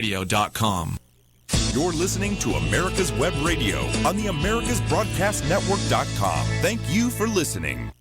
Radio.com. You're listening to America's Web Radio on the AmericasBroadcastNetwork.com. Thank you for listening.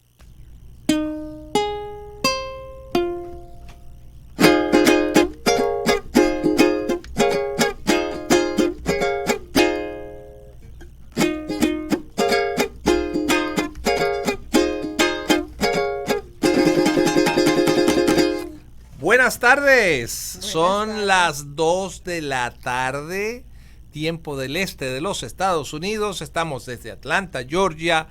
Buenas tardes, son las 2 de la tarde, tiempo del este de los Estados Unidos. Estamos desde Atlanta, Georgia,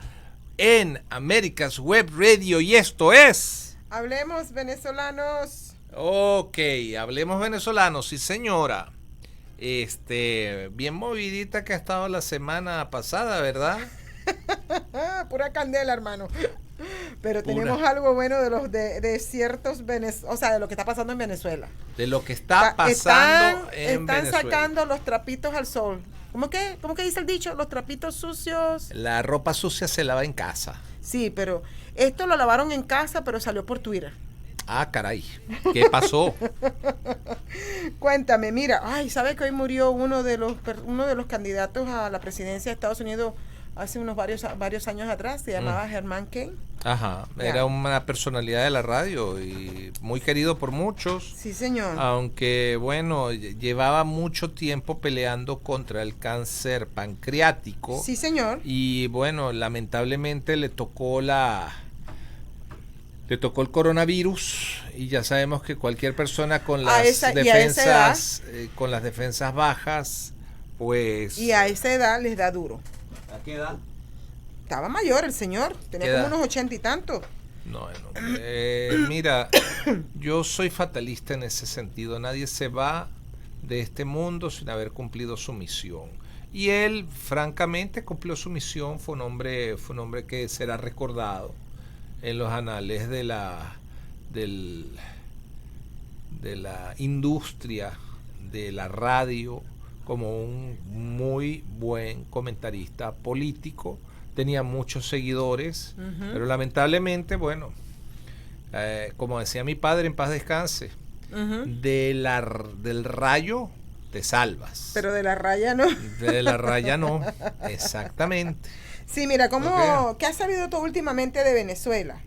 en America's Web Radio y esto es... Hablemos venezolanos. Ok, hablemos venezolanos, sí señora. Bien movidita que ha estado la semana pasada, ¿verdad? Pura candela, hermano. Pero tenemos algo bueno de los de ciertos o sea, de lo que está pasando en Venezuela. De lo que está pasando en Venezuela. Están sacando los trapitos al sol. ¿Cómo que dice el dicho? Los trapitos sucios. La ropa sucia se lava en casa. Sí, pero esto lo lavaron en casa, pero salió por Twitter. Ah, caray. ¿Qué pasó? Cuéntame, mira, ¿sabes que hoy murió uno de los candidatos a la presidencia de Estados Unidos hace unos varios años atrás? Se llamaba Germán Kane. Ajá, era una personalidad de la radio y muy querido por muchos. Sí, señor. Aunque, bueno, llevaba mucho tiempo peleando contra el cáncer pancreático. Sí, señor. Y, bueno, lamentablemente le tocó el coronavirus y ya sabemos que cualquier persona con las defensas bajas, pues... Y a esa edad les da duro. ¿A qué edad? Estaba mayor el señor, tenía como unos 80 y tantos. No, mira, yo soy fatalista en ese sentido. Nadie se va de este mundo sin haber cumplido su misión. Y él, francamente, cumplió su misión. Fue un hombre que será recordado en los anales de la industria de la radio como un muy buen comentarista político. Tenía muchos seguidores, pero lamentablemente, bueno, como decía mi padre, en paz descanse, del rayo te salvas. Pero de la raya no. De la raya no, exactamente. Sí, mira, ¿qué has sabido tú últimamente de Venezuela?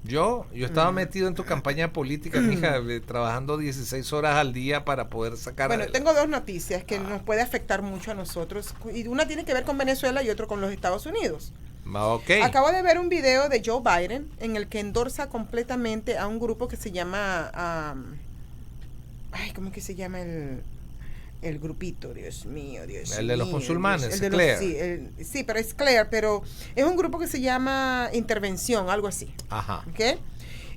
Yo estaba metido en tu campaña política, mija, trabajando 16 horas al día para poder sacar... Bueno, tengo dos noticias que nos puede afectar mucho a nosotros. Y una tiene que ver con Venezuela y otra con los Estados Unidos. Okay. Acabo de ver un video de Joe Biden en el que endorsa completamente a un grupo que se llama... ¿cómo que se llama el grupito? Dios mío. El de los musulmanes, sí, pero es Claire, pero es un grupo que se llama Intervención, algo así. Ajá. ¿Okay?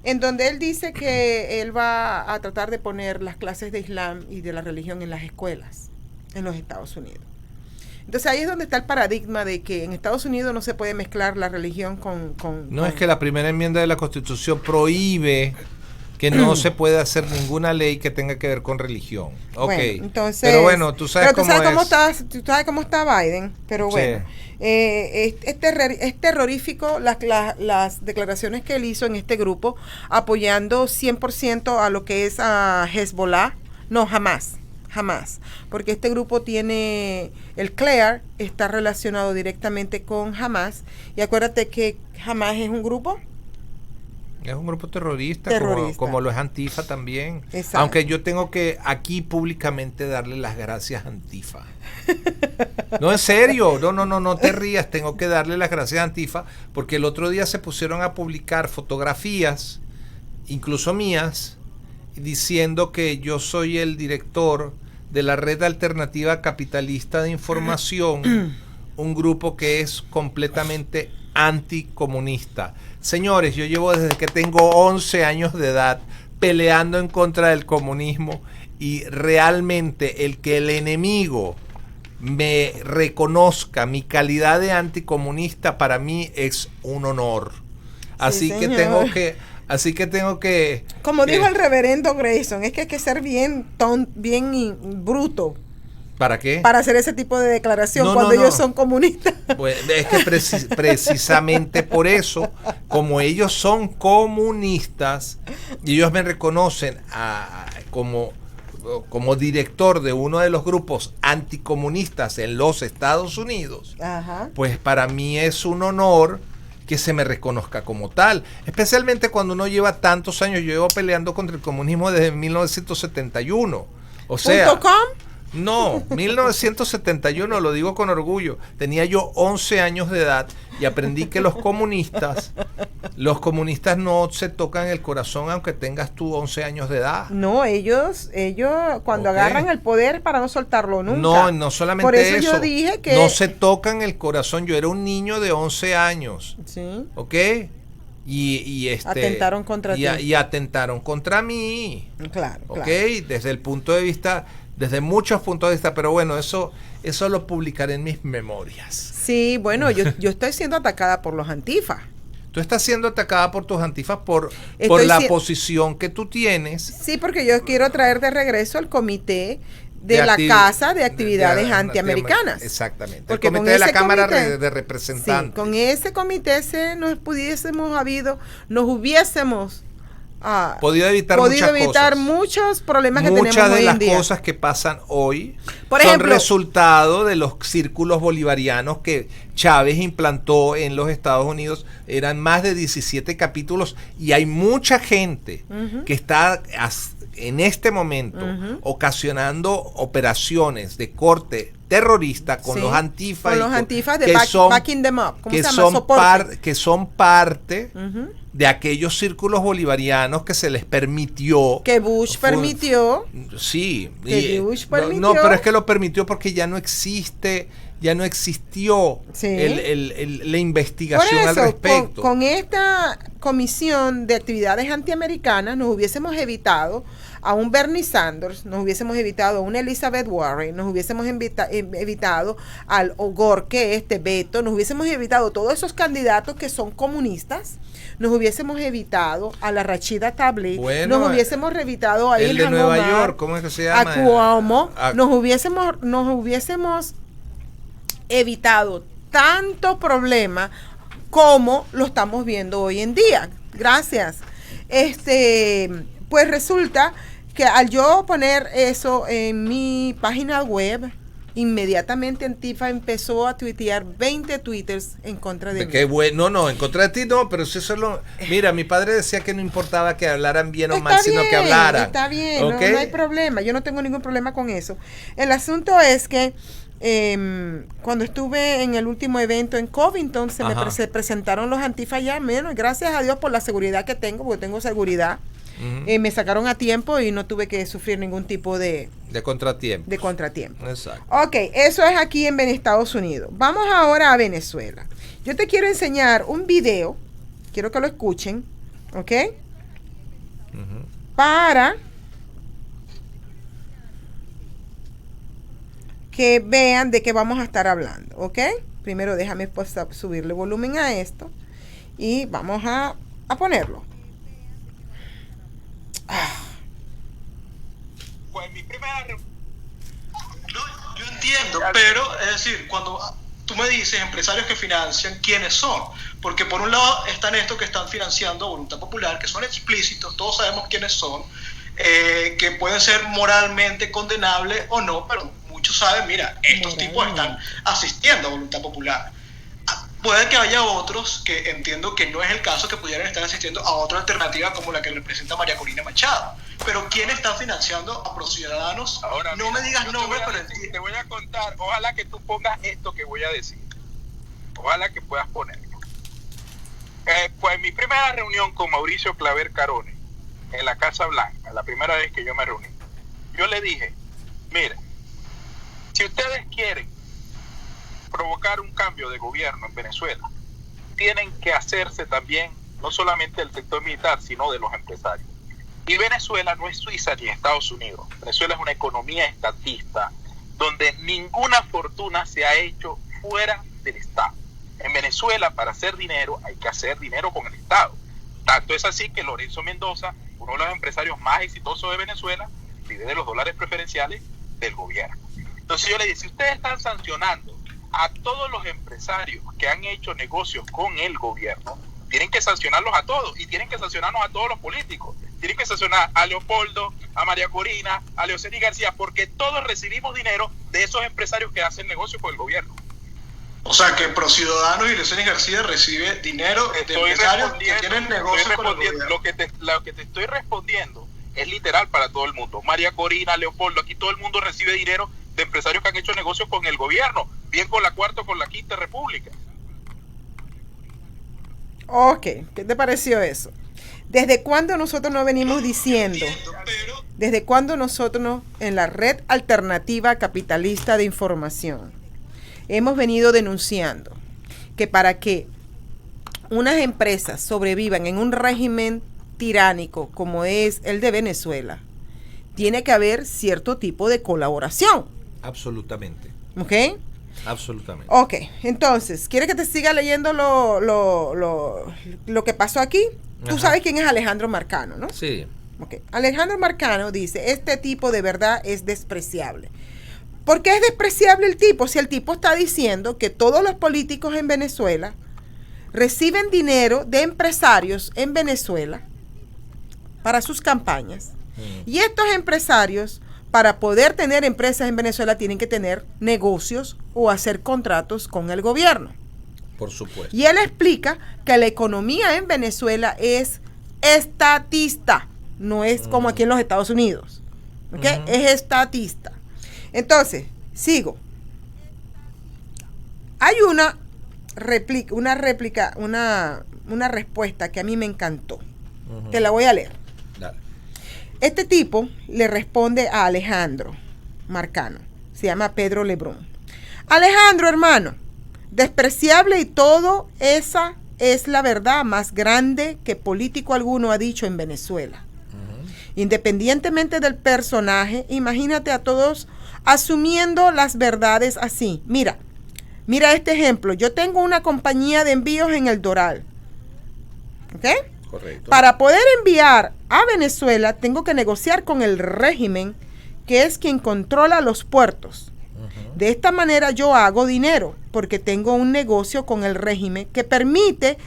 En donde él dice que él va a tratar de poner las clases de Islam y de la religión en las escuelas en los Estados Unidos. Entonces ahí es donde está el paradigma de que en Estados Unidos no se puede mezclar la religión con es que la primera enmienda de la Constitución prohíbe que no se puede hacer ninguna ley que tenga que ver con religión. Okay. Bueno, entonces, pero bueno, tú sabes cómo está Biden, pero bueno, sí. Es terrorífico las declaraciones que él hizo en este grupo, apoyando 100% a lo que es a Hezbollah. No, jamás, porque este grupo tiene, el CLEAR está relacionado directamente con Hamas, y acuérdate que Hamas es un grupo... Es un grupo terrorista. Como lo es Antifa también. Exacto. Aunque yo tengo que aquí públicamente darle las gracias a Antifa. No, en serio, no te rías, tengo que darle las gracias a Antifa, porque el otro día se pusieron a publicar fotografías, incluso mías, diciendo que yo soy el director de la Red Alternativa Capitalista de Información, un grupo que es completamente anticomunista. Señores, yo llevo desde que tengo 11 años de edad peleando en contra del comunismo, y realmente el que el enemigo me reconozca mi calidad de anticomunista para mí es un honor. Así que tengo que como dijo el reverendo Grayson, es que hay que ser bien bruto. ¿Para qué? Para hacer ese tipo de declaración cuando ellos son comunistas. Pues es que precisamente por eso, como ellos son comunistas y ellos me reconocen como como director de uno de los grupos anticomunistas en los Estados Unidos, Ajá. pues para mí es un honor que se me reconozca como tal, especialmente cuando uno lleva tantos años. Yo llevo peleando contra el comunismo desde 1971, o sea, .com. no, 1971, lo digo con orgullo. Tenía yo 11 años de edad y aprendí que los comunistas no se tocan el corazón aunque tengas tú 11 años de edad. No, ellos cuando agarran el poder para no soltarlo nunca. No solamente por eso. eso. Yo dije que no se tocan el corazón. Yo era un niño de 11 años. Sí. ¿Ok? Y atentaron contra ti. Y atentaron contra mí. Claro. ¿Ok? Claro. Desde muchos puntos de vista, pero bueno, eso lo publicaré en mis memorias. Sí, bueno, yo estoy siendo atacada por los antifas. Tú estás siendo atacada por tus antifas por la posición que tú tienes. Sí, porque yo quiero traer de regreso al comité de la Casa de Actividades Antiamericanas. Exactamente. Porque el comité de la Cámara comité, de Representantes. Sí, con ese comité nos hubiésemos podido evitar muchos problemas que tenemos hoy en día. Muchas de las cosas que pasan hoy Por son ejemplo, resultado de los círculos bolivarianos que Chávez implantó en los Estados Unidos. Eran más de 17 capítulos y hay mucha gente que está en este momento ocasionando operaciones de corte terrorista con los antifas. Con los antifas de backing them up. ¿Cómo se llama? Que son parte de aquellos círculos bolivarianos que se les permitió. Que Bush permitió. Sí. Bush permitió. No, pero es que lo permitió porque ya no existió la investigación al respecto. Con esta comisión de actividades antiamericanas nos hubiésemos evitado a un Bernie Sanders, nos hubiésemos evitado a una Elizabeth Warren, nos hubiésemos evitado al O'Rourke, Beto, nos hubiésemos evitado todos esos candidatos que son comunistas, nos hubiésemos evitado a la Rashida Tlaib, nos hubiésemos evitado a el de Nueva York, ¿cómo es que se llama? A Cuomo, nos hubiésemos evitado tanto problema como lo estamos viendo hoy en día. Gracias. Pues resulta que al yo poner eso en mi página web, inmediatamente Antifa empezó a tuitear 20 twitters en contra de mí. Qué bueno, no, en contra de ti no, pero eso es lo... Mira, mi padre decía que no importaba que hablaran bien o mal, sino que hablaran. Está bien, ¿Okay? No hay problema, yo no tengo ningún problema con eso. El asunto es que cuando estuve en el último evento en Covington, se presentaron los antifa ya, menos, gracias a Dios por la seguridad que tengo, porque tengo seguridad. Me sacaron a tiempo y no tuve que sufrir ningún tipo de contratiempo. Exacto. Ok, eso es aquí en Estados Unidos. Vamos ahora a Venezuela. Yo te quiero enseñar un video, quiero que lo escuchen, ¿ok? Para que vean de qué vamos a estar hablando, ¿ok? Primero déjame subirle volumen a esto y vamos a ponerlo. Pues mi primera yo entiendo, pero es decir, cuando tú me dices empresarios que financian, ¿quiénes son? Porque por un lado están estos que están financiando Voluntad Popular, que son explícitos, todos sabemos quiénes son, que pueden ser moralmente condenables o no, pero muchos saben, mira, estos tipos están asistiendo a Voluntad Popular. Puede que haya otros que entiendo que no es el caso, que pudieran estar asistiendo a otra alternativa como la que representa María Corina Machado. Pero ¿quién está financiando a ProCiudadanos? Ahora, no mira, me digas nombres, pero te voy a contar. Ojalá que tú pongas esto que voy a decir. Ojalá que puedas ponerlo. Pues mi primera reunión con Mauricio Claver Carone en la Casa Blanca, la primera vez que yo me reuní, yo le dije, mira, si ustedes quieren provocar un cambio de gobierno en Venezuela, tienen que hacerse también no solamente del sector militar, sino de los empresarios. Y Venezuela no es Suiza ni Estados Unidos. Venezuela es una economía estatista donde ninguna fortuna se ha hecho fuera del Estado. En Venezuela, para hacer dinero, hay que hacer dinero con el Estado. Tanto es así que Lorenzo Mendoza, uno de los empresarios más exitosos de Venezuela, vive de los dólares preferenciales del gobierno. Entonces yo le dije, si ustedes están sancionando a todos los empresarios que han hecho negocios con el gobierno, tienen que sancionarlos a todos y tienen que sancionarnos a todos los políticos. tienen que sancionar a Leopoldo, a María Corina, a Leoceni García, porque todos recibimos dinero de esos empresarios que hacen negocios con el gobierno. O sea, que ProCiudadanos y Leoceni García recibe dinero de empresarios que tienen negocios con el gobierno. Lo que te estoy respondiendo es literal para todo el mundo. María Corina, Leopoldo, aquí todo el mundo recibe dinero de empresarios que han hecho negocios con el gobierno, bien con la Cuarta o con la Quinta República. Ok, ¿qué te pareció eso? ¿Desde cuándo nosotros no venimos diciendo? ¿Desde cuándo nosotros en la red alternativa capitalista de información hemos venido denunciando que para que unas empresas sobrevivan en un régimen tiránico como es el de Venezuela, tiene que haber cierto tipo de colaboración? Absolutamente. ¿Ok? Absolutamente. Ok, entonces, ¿quieres que te siga leyendo lo que pasó aquí? Tú sabes quién es Alejandro Marcano, ¿no? Sí. Ok, Alejandro Marcano dice, este tipo de verdad es despreciable. ¿Por qué es despreciable el tipo? Si el tipo está diciendo que todos los políticos en Venezuela reciben dinero de empresarios en Venezuela para sus campañas. Y estos empresarios, para poder tener empresas en Venezuela, tienen que tener negocios o hacer contratos con el gobierno. Por supuesto. Y él explica que la economía en Venezuela es estatista, no es como aquí en los Estados Unidos. ¿Ok? Es estatista. Entonces, sigo. Hay una respuesta que a mí me encantó. Te la voy a leer. Dale. Este tipo le responde a Alejandro Marcano. Se llama Pedro Lebrón. Alejandro, hermano, despreciable y todo, esa es la verdad más grande que político alguno ha dicho en Venezuela. Independientemente del personaje, imagínate a todos asumiendo las verdades así. Mira este ejemplo. Yo tengo una compañía de envíos en el Doral. ¿Ok? Correcto. Para poder enviar a Venezuela, tengo que negociar con el régimen, que es quien controla los puertos. De esta manera yo hago dinero, porque tengo un negocio con el régimen que permite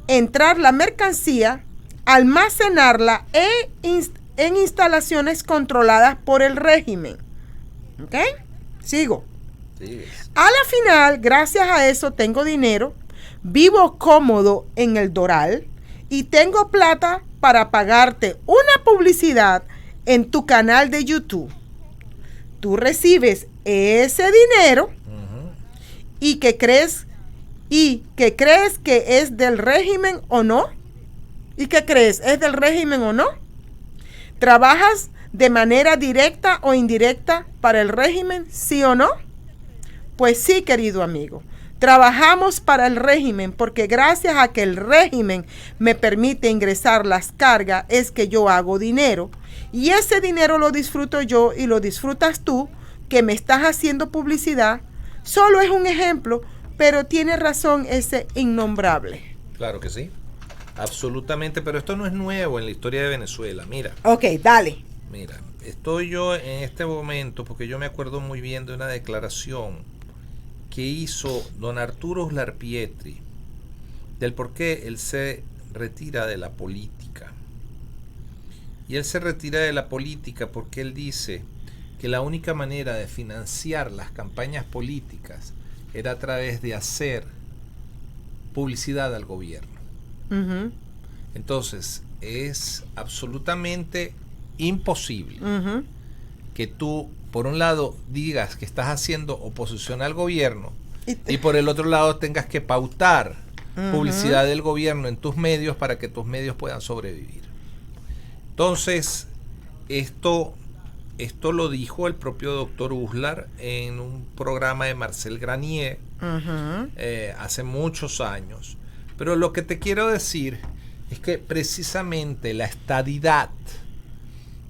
entrar la mercancía, almacenarla en instalaciones controladas por el régimen. ¿Ok? Sigo. Sí. A la final, gracias a eso, tengo dinero, vivo cómodo en el Doral y tengo plata para pagarte una publicidad en tu canal de YouTube. Tú recibes ese dinero y que crees que es del régimen o no. ¿Y qué crees? ¿Es del régimen o no? ¿Trabajas de manera directa o indirecta para el régimen, sí o no? Pues sí, querido amigo. Trabajamos para el régimen porque gracias a que el régimen me permite ingresar las cargas es que yo hago dinero. Y ese dinero lo disfruto yo y lo disfrutas tú, que me estás haciendo publicidad. Solo es un ejemplo, pero tiene razón ese innombrable. Claro que sí. Absolutamente, pero esto no es nuevo en la historia de Venezuela. Mira. Ok, dale. Mira, estoy yo en este momento, porque yo me acuerdo muy bien de una declaración que hizo don Arturo Uslar Pietri del por qué él se retira de la política. Y él se retira de la política porque él dice que la única manera de financiar las campañas políticas era a través de hacer publicidad al gobierno. Entonces, es absolutamente imposible que tú, por un lado, digas que estás haciendo oposición al gobierno y por el otro lado tengas que pautar publicidad del gobierno en tus medios para que tus medios puedan sobrevivir. Entonces, esto lo dijo el propio doctor Uslar en un programa de Marcel Granier hace muchos años. Pero lo que te quiero decir es que precisamente la estadidad,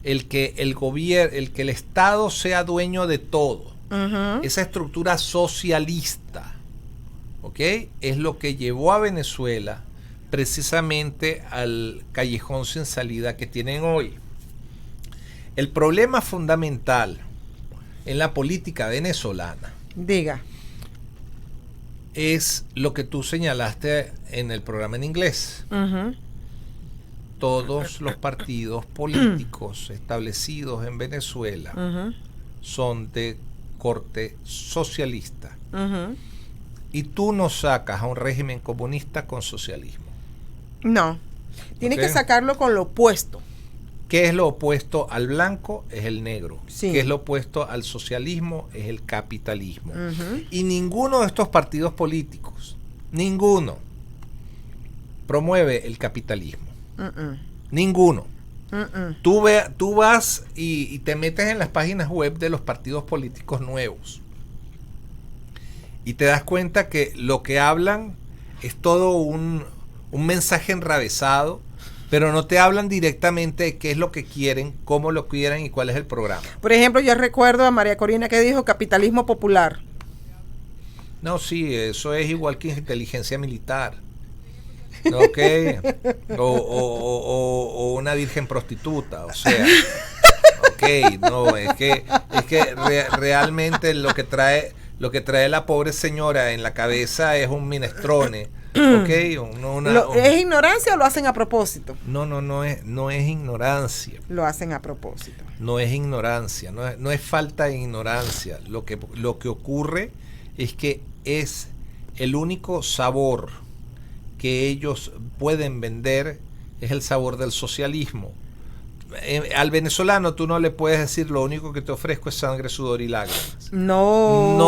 el que el Estado sea dueño de todo, esa estructura socialista, ¿ok? Es lo que llevó a Venezuela precisamente al callejón sin salida que tienen hoy. El problema fundamental en la política venezolana, diga, es lo que tú señalaste en el programa en inglés. todos los partidos políticos establecidos en Venezuela son de corte socialista. Y tú no sacas a un régimen comunista con socialismo. No. Tienes que sacarlo con lo opuesto. ¿Qué es lo opuesto al blanco? Es el negro. Sí. ¿Qué es lo opuesto al socialismo? Es el capitalismo. Y ninguno de estos partidos políticos, ninguno, promueve el capitalismo. Ninguno. Tú vas y te metes en las páginas web de los partidos políticos nuevos y te das cuenta que lo que hablan es todo un mensaje enrevesado, pero no te hablan directamente de qué es lo que quieren, cómo lo quieren y cuál es el programa. Por ejemplo, yo recuerdo a María Corina que dijo capitalismo popular. No, sí, eso es igual que inteligencia militar. ¿Ok? O una virgen prostituta, o sea. Ok, no, es que realmente lo que trae la pobre señora en la cabeza es un minestrone. ¿Ok? ¿Es ignorancia o lo hacen a propósito? No es ignorancia. Lo hacen a propósito. No es ignorancia, no es falta de ignorancia. Lo que ocurre es que es el único sabor que ellos pueden vender, es el sabor del socialismo. Al venezolano tú no le puedes decir lo único que te ofrezco es sangre, sudor y lágrimas. No,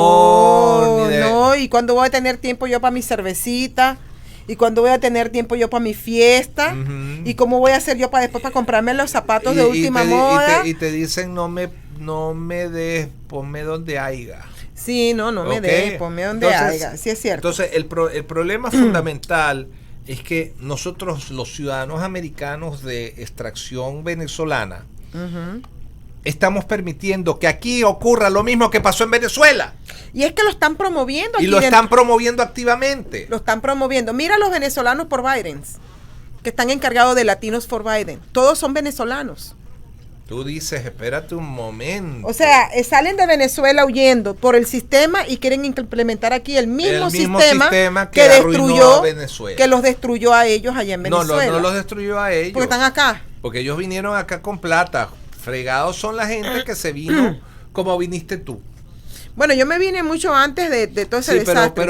y cuando voy a tener tiempo yo para mi cervecita, y cuando voy a tener tiempo yo para mi fiesta, y cómo voy a hacer yo para después para comprarme los zapatos de última moda. Y te dicen no me des, ponme donde haya. Sí, no me des, ponme donde haya. Sí, es cierto. Entonces el problema fundamental es que nosotros, los ciudadanos americanos de extracción venezolana, estamos permitiendo que aquí ocurra lo mismo que pasó en Venezuela. Y es que lo están promoviendo. Y lo están promoviendo activamente. Lo están promoviendo. Mira a los venezolanos por Biden, que están encargados de Latinos for Biden. Todos son venezolanos. Tú dices, espérate un momento. O sea, salen de Venezuela huyendo por el sistema y quieren implementar aquí el mismo sistema que destruyó Venezuela, que los destruyó a ellos allá en Venezuela. No los destruyó a ellos. Porque están acá. Porque ellos vinieron acá con plata. Fregados son la gente que se vino como viniste tú. Bueno, yo me vine mucho antes de todo ese desastre.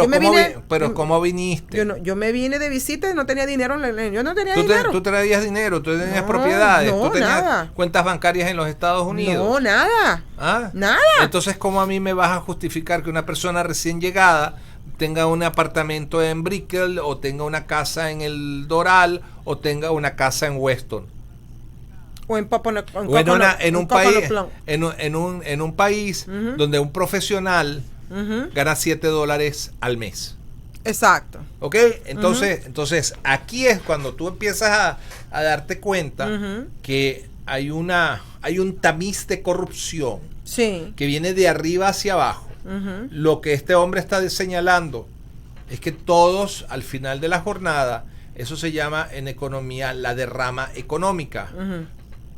¿Cómo viniste? Yo me vine de visita y no tenía dinero. Yo no tenía dinero. Tú traías dinero, tú tenías propiedades, tú tenías nada. Cuentas bancarias en los Estados Unidos. No, nada. ¿Ah? Nada. Entonces, ¿cómo a mí me vas a justificar que una persona recién llegada tenga un apartamento en Brickell, o tenga una casa en el Doral, o tenga una casa en Weston? O en un país donde un profesional gana $7 al mes. Exacto. ¿Ok? Entonces aquí es cuando tú empiezas a darte cuenta que hay un tamiz de corrupción que viene de arriba hacia abajo. Lo que este hombre está señalando es que todos, al final de la jornada, eso se llama en economía la derrama económica.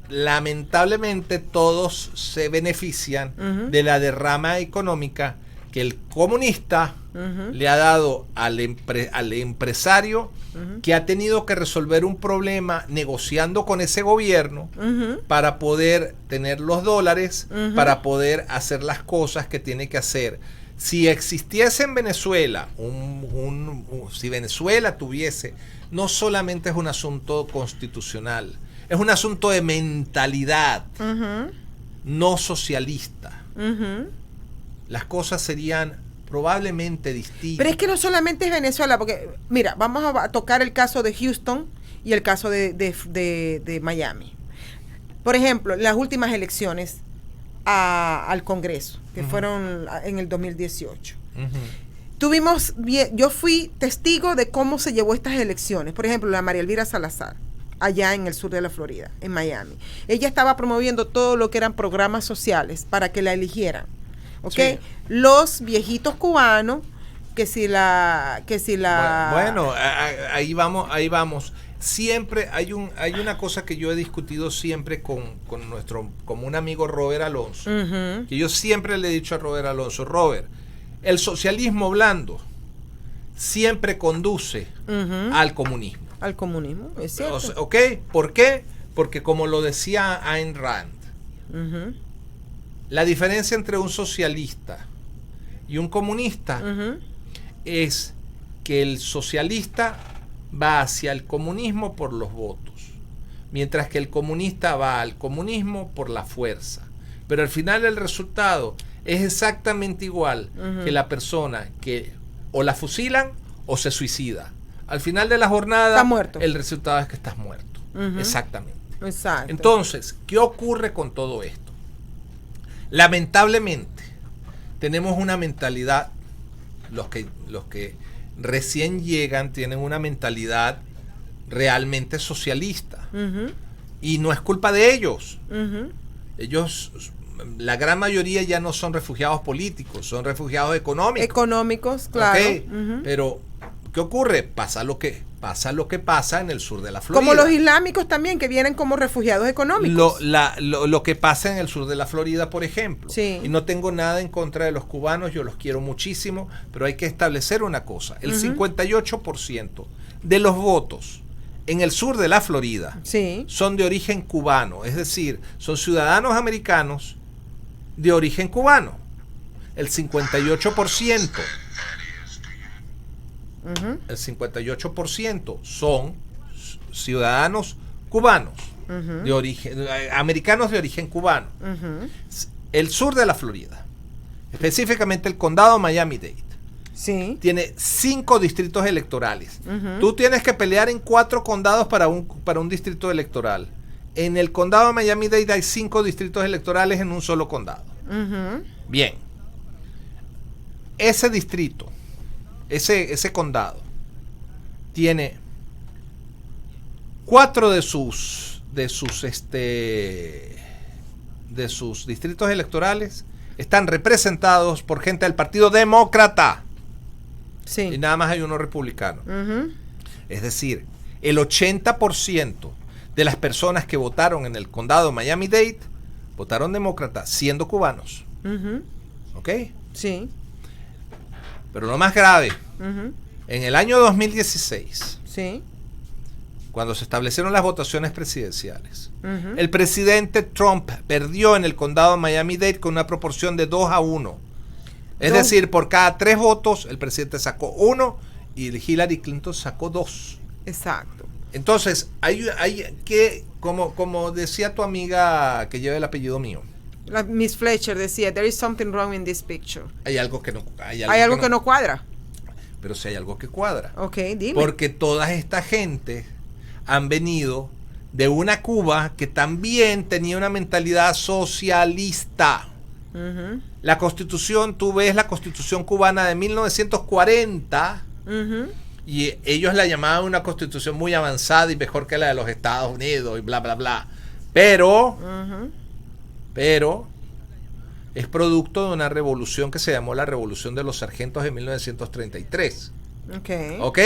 Lamentablemente todos se benefician de la derrama económica que el comunista le ha dado al empresario, que ha tenido que resolver un problema negociando con ese gobierno para poder tener los dólares, para poder hacer las cosas que tiene que hacer. Si existiese en Venezuela, si Venezuela tuviese, no solamente es un asunto constitucional, es un asunto de mentalidad, no socialista. Las cosas serían probablemente distintas. Pero es que no solamente es Venezuela, porque, mira, vamos a tocar el caso de Houston y el caso de Miami. Por ejemplo, las últimas elecciones al Congreso, que fueron en el 2018. Yo fui testigo de cómo se llevó estas elecciones. Por ejemplo, la María Elvira Salazar, allá en el sur de la Florida, en Miami. Ella estaba promoviendo todo lo que eran programas sociales para que la eligieran. ¿Ok? Sí. Los viejitos cubanos, Bueno, ahí vamos. Siempre hay una cosa que yo he discutido siempre con un amigo Robert Alonso, que yo siempre le he dicho a Robert Alonso, Robert, el socialismo blando siempre conduce al comunismo. al comunismo, es cierto. ¿Ok? ¿Por qué? Porque como lo decía Ayn Rand, la diferencia entre un socialista y un comunista es que el socialista va hacia el comunismo por los votos, mientras que el comunista va al comunismo por la fuerza. Pero al final el resultado es exactamente igual que la persona que o la fusilan o se suicida. Al final de la jornada, está muerto. El resultado es que estás muerto. Exactamente. Exacto. Entonces, ¿qué ocurre con todo esto? Lamentablemente, tenemos una mentalidad, los que recién llegan tienen una mentalidad realmente socialista. Y no es culpa de ellos. Ellos, la gran mayoría ya no son refugiados políticos, son refugiados económicos. Económicos, claro. ¿Okay? Pero, ¿qué ocurre? Pasa lo que pasa en el sur de la Florida. Como los islámicos también, que vienen como refugiados económicos. Lo que pasa en el sur de la Florida, por ejemplo. Sí. Y no tengo nada en contra de los cubanos, yo los quiero muchísimo, pero hay que establecer una cosa. El 58% de los votos en el sur de la Florida son de origen cubano, es decir, son ciudadanos americanos de origen cubano. El 58%. El 58% son ciudadanos cubanos, de origen, americanos de origen cubano. El sur de la Florida, específicamente el condado Miami-Dade, tiene 5 distritos electorales. Tú tienes que pelear en 4 condados para un distrito electoral. En el condado de Miami-Dade hay 5 distritos electorales en un solo condado. Bien. Ese distrito, ese condado, tiene 4 de sus distritos electorales están representados por gente del Partido Demócrata. Y nada más hay uno republicano. Es decir, el 80% de las personas que votaron en el condado Miami-Dade votaron demócrata, siendo cubanos. ¿Ok? Sí. Pero lo más grave, en el año 2016, cuando se establecieron las votaciones presidenciales, el presidente Trump perdió en el condado Miami-Dade con una proporción de 2-1. Es decir, por cada 3 votos, el presidente sacó 1 y Hillary Clinton sacó 2. Exacto. Entonces, hay que, como decía tu amiga que lleva el apellido mío, Miss Fletcher decía, there is something wrong in this picture. hay algo que no cuadra. Pero sí hay algo que cuadra. Ok, dime. Porque toda esta gente han venido de una Cuba que también tenía una mentalidad socialista. La Constitución, tú ves la Constitución cubana de 1940 y ellos la llamaban una Constitución muy avanzada y mejor que la de los Estados Unidos y bla, bla, bla. Pero es producto de una revolución que se llamó la Revolución de los Sargentos de 1933. ¿Ok?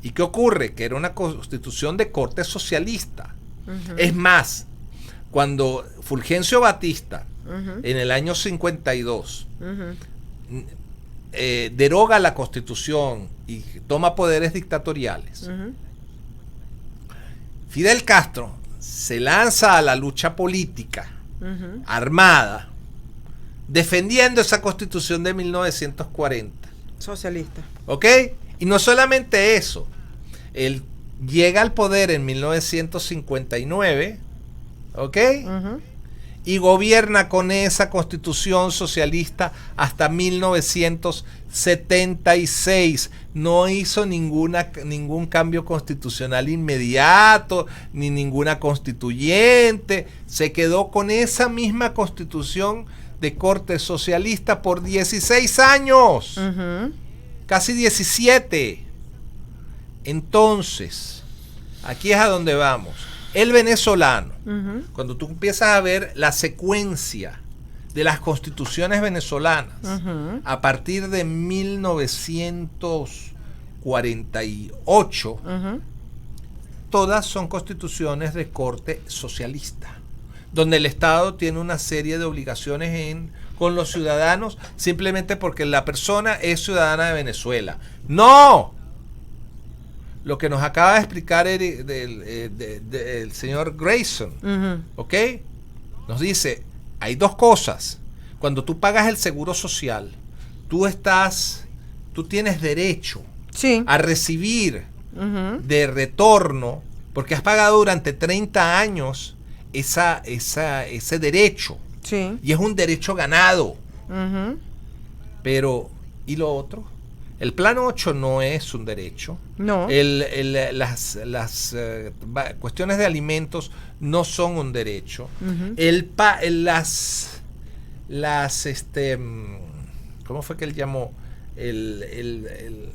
¿Y qué ocurre? Que era una constitución de corte socialista. Es más, cuando Fulgencio Batista, en el año 52, deroga la constitución y toma poderes dictatoriales, Fidel Castro se lanza a la lucha política armada, defendiendo esa constitución de 1940. Socialista. ¿Ok? Y no solamente eso, él llega al poder en 1959, ¿ok? Y gobierna con esa constitución socialista hasta 1976. No hizo ningún cambio constitucional inmediato, ni ninguna constituyente. Se quedó con esa misma constitución de corte socialista por 16 años. Casi 17. Entonces, aquí es a donde vamos. El venezolano, cuando tú empiezas a ver la secuencia de las constituciones venezolanas a partir de 1948, todas son constituciones de corte socialista, donde el Estado tiene una serie de obligaciones con los ciudadanos simplemente porque la persona es ciudadana de Venezuela. ¡No! lo que nos acaba de explicar del señor Grayson, ¿ok? Nos dice, hay dos cosas. Cuando tú pagas el seguro social, tú tienes derecho a recibir de retorno, porque has pagado durante 30 años ese derecho. Sí. Y es un derecho ganado. Pero, ¿y lo otro? El plan 8 no es un derecho. No. Las cuestiones de alimentos no son un derecho. ¿Cómo fue que él llamó?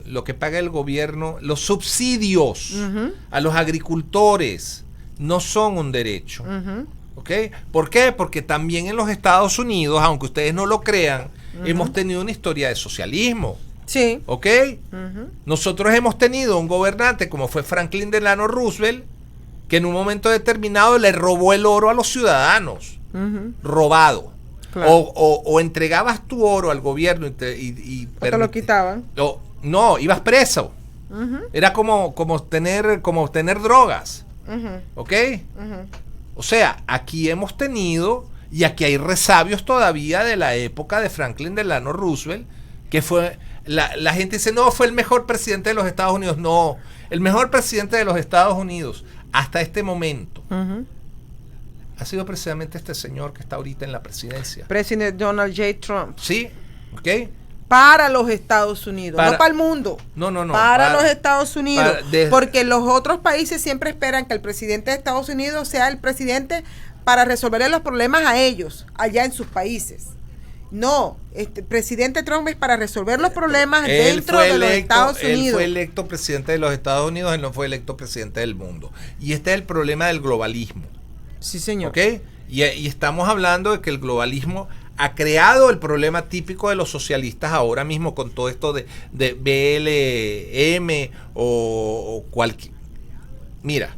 Lo que paga el gobierno, los subsidios a los agricultores no son un derecho. ¿Ok? ¿Por qué? Porque también en los Estados Unidos, aunque ustedes no lo crean, hemos tenido una historia de socialismo. Sí. ¿Ok? Nosotros hemos tenido un gobernante como fue Franklin Delano Roosevelt, que en un momento determinado le robó el oro a los ciudadanos. Robado. Claro. O entregabas tu oro al gobierno y te lo quitaban. No, ibas preso. Era como tener drogas. ¿Ok? O sea, aquí hemos tenido, y aquí hay resabios todavía de la época de Franklin Delano Roosevelt, que fue, la gente dice, no, fue el mejor presidente de los Estados Unidos. No, el mejor presidente de los Estados Unidos hasta este momento ha sido precisamente este señor que está ahorita en la presidencia. Presidente Donald J. Trump. Sí, ¿ok? Para los Estados Unidos, no para el mundo. No. Para los Estados Unidos. Porque los otros países siempre esperan que el presidente de Estados Unidos sea el presidente para resolverle los problemas a ellos, allá en sus países. No, presidente Trump es para resolver los problemas dentro de los Estados Unidos. Él fue electo presidente de los Estados Unidos, él no fue electo presidente del mundo. Y este es el problema del globalismo. Sí, señor. ¿Ok? Y estamos hablando de que el globalismo ha creado el problema típico de los socialistas ahora mismo con todo esto de BLM o cualquier... Mira,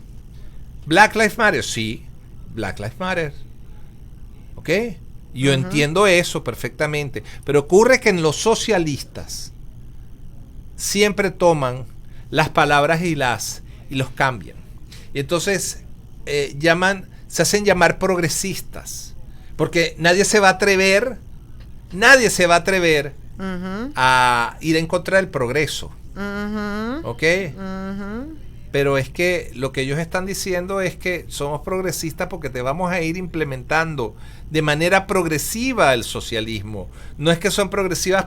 Black Lives Matter, sí, Black Lives Matter. ¿Ok? Yo entiendo eso perfectamente, pero ocurre que en los socialistas siempre toman las palabras y los cambian. Y entonces se hacen llamar progresistas. Porque nadie se va a atrever a ir en contra del progreso. ¿Ok? Pero es que lo que ellos están diciendo es que somos progresistas porque te vamos a ir implementando de manera progresiva el socialismo. No es que son progresistas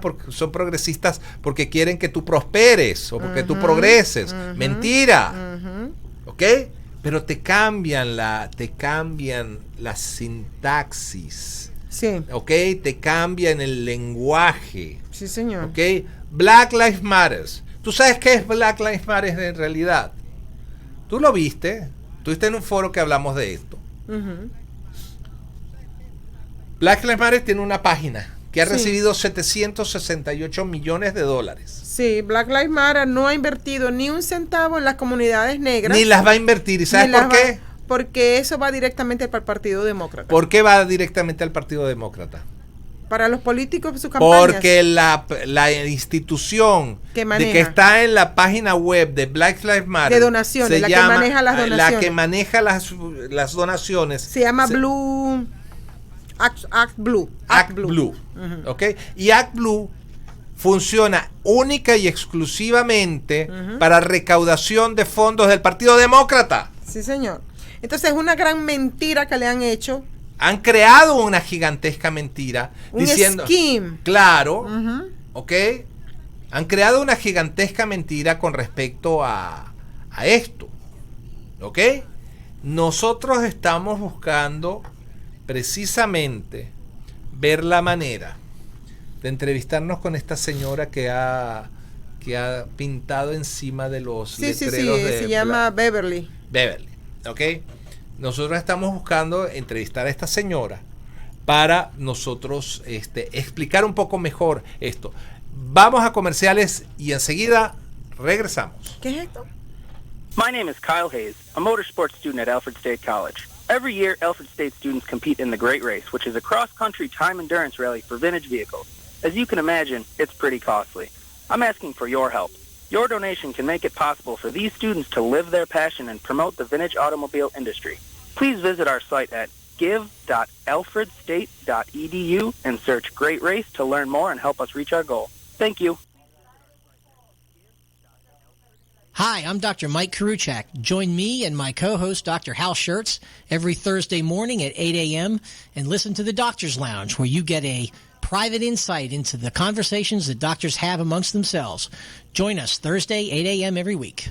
porque quieren que tú prosperes o porque tú progreses. Mentira. ¿Ok? Pero te cambian la sintaxis. Sí. ¿Ok? Te cambian el lenguaje. Sí, señor. ¿Ok? Black Lives Matter. ¿Tú sabes qué es Black Lives Matter en realidad? ¿Tú lo viste? Estuviste en un foro que hablamos de esto. Black Lives Matter tiene una página que ha recibido $768 millones. Sí, Black Lives Matter no ha invertido ni un centavo en las comunidades negras. Ni las va a invertir. ¿Y sabes por qué? Porque eso va directamente para el Partido Demócrata. ¿Por qué va directamente al Partido Demócrata? Para los políticos de sus campañas. Porque la institución que está en la página web de Black Lives Matter de donaciones, que maneja las donaciones. La que maneja las donaciones. Se llama Blue Act Blue. ¿Ok? Y Act Blue funciona única y exclusivamente para recaudación de fondos del Partido Demócrata. Sí, señor. Entonces es una gran mentira que le han hecho. Han creado una gigantesca mentira. Diciendo, scheme. Claro. ¿Ok? Han creado una gigantesca mentira con respecto a esto. ¿Ok? Nosotros estamos buscando precisamente ver la manera de entrevistarnos con esta señora que ha pintado encima de los letreros de se llama Beverly. ¿Ok? Nosotros estamos buscando entrevistar a esta señora para nosotros explicar un poco mejor esto. Vamos a comerciales y enseguida regresamos. ¿Qué es esto? My name is Kyle Hayes, a motorsports student at Alfred State College. Every year, Alfred State students compete in the Great Race, which is a cross-country time endurance rally for vintage vehicles. As you can imagine, it's pretty costly. I'm asking for your help. Your donation can make it possible for these students to live their passion and promote the vintage automobile industry. Please visit our site at give.alfredstate.edu and search Great Race to learn more and help us reach our goal. Thank you. Hi, I'm Dr. Mike Karuchak. Join me and my co-host, Dr. Hal Schertz, every Thursday morning at 8 a.m. and listen to the Doctor's Lounge, where you get a private insight into the conversations that doctors have amongst themselves. Join us Thursday, 8 a.m. every week.